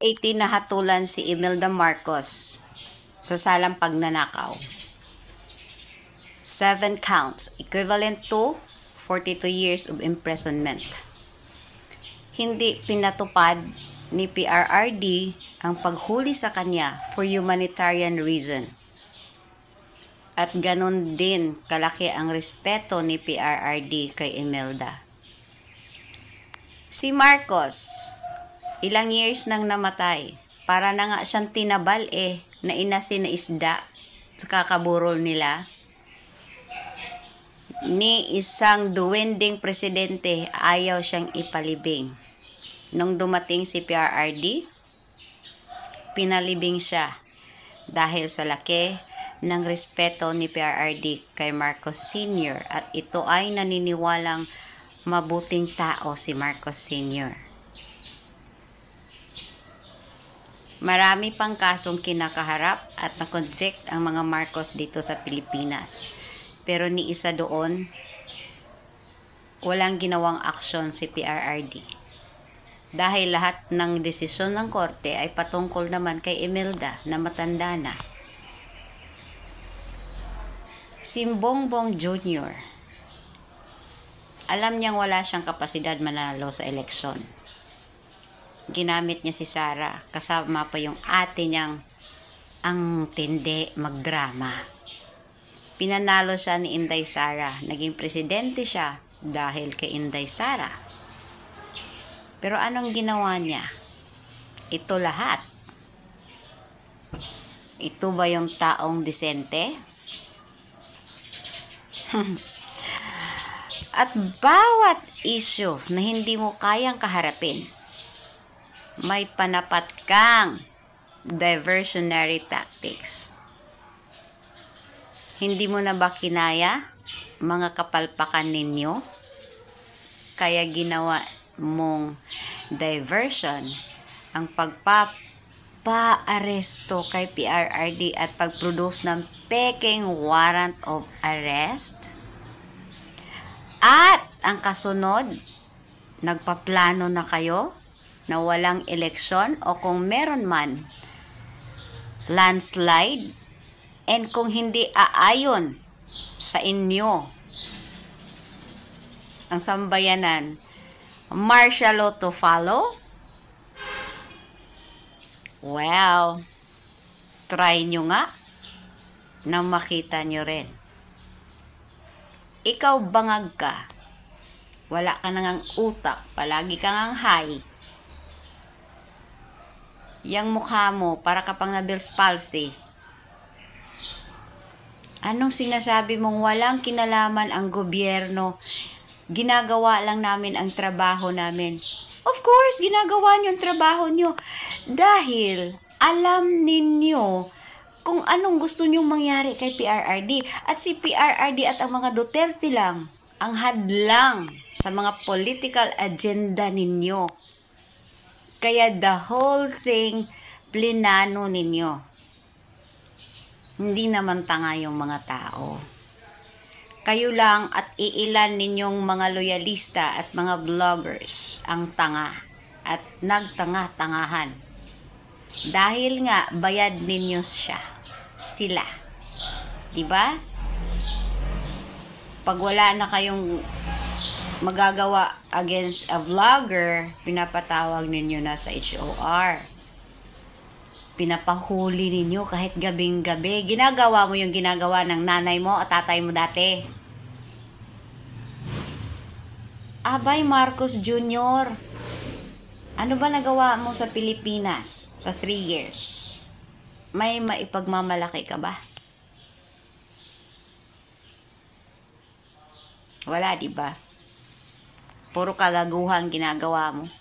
18 nahatulan si Imelda Marcos sa salang pagnanakaw. 7 counts, equivalent to 42 years of imprisonment. Hindi pinatupad ni PRRD ang paghuli sa kanya for humanitarian reason. At ganun din kalaki ang respeto ni PRRD kay Imelda. Si Marcos, ilang years nang namatay. Para na nga siyang tinabal na inasin na isda sa kakaburol nila. Ni isang duwending presidente, ayaw siyang ipalibing. Nung dumating si PRRD, pinalibing siya dahil sa laki ng respeto ni PRRD kay Marcos Sr. At ito ay naniniwalang mabuting tao si Marcos Sr. Marami pang kasong kinakaharap at na-convict ang mga Marcos dito sa Pilipinas. Pero ni isa doon, walang ginawang aksyon si PRRD. Dahil lahat ng desisyon ng korte ay patungkol naman kay Imelda na matanda na. Si Bongbong Jr., alam niyang wala siyang kapasidad manalo sa eleksyon. Ginamit niya si Sara, kasama pa yung ate niyang ang tindi magdrama. Pinanalo siya ni Inday Sara. Naging presidente siya dahil kay Inday Sara. Pero anong ginawa niya? Ito lahat. Ito ba yung taong disente? At bawat issue na hindi mo kayang kaharapin, may panapat kang diversionary tactics. Hindi mo na ba kinaya mga kapalpakan ninyo? Kaya ginawa mong diversion ang pagpapaaresto kay PRRD at pagproduce ng peking warrant of arrest? At ang kasunod, nagpaplano na kayo na walang eleksyon o kung meron man, landslide, and kung hindi aayon sa inyo ang sambayanan, martial law to follow? Well, try nyo nga na makita nyo rin. Ikaw bangag ka, wala ka nang utak, palagi kang ang high. Yang mukha mo, para ka pang na-Bell's palsy. Anong sinasabi mong walang kinalaman ang gobyerno? Ginagawa lang namin ang trabaho namin. Of course, ginagawa niyo ang trabaho niyo. Dahil alam ninyo kung anong gusto niyong mangyari kay PRRD. At si PRRD at ang mga Duterte lang ang hadlang sa mga political agenda ninyo. Kaya the whole thing, plinano ninyo. Hindi naman tanga yung mga tao. Kayo lang at iilan ninyong mga loyalista at mga vloggers ang tanga at nagtanga-tangahan. Dahil nga, bayad ninyo sila. Diba? Pag wala na kayong magagawa against a vlogger, pinapatawag ninyo na sa HOR. Pinapahuli ninyo kahit gabing-gabi. Ginagawa mo yung ginagawa ng nanay mo at tatay mo dati. Abay, Marcos Jr., ano ba nagawa mo sa Pilipinas sa 3 years? May maipagmamalaki ka ba? Wala, diba? Puro kagaguhan ginagawa mo.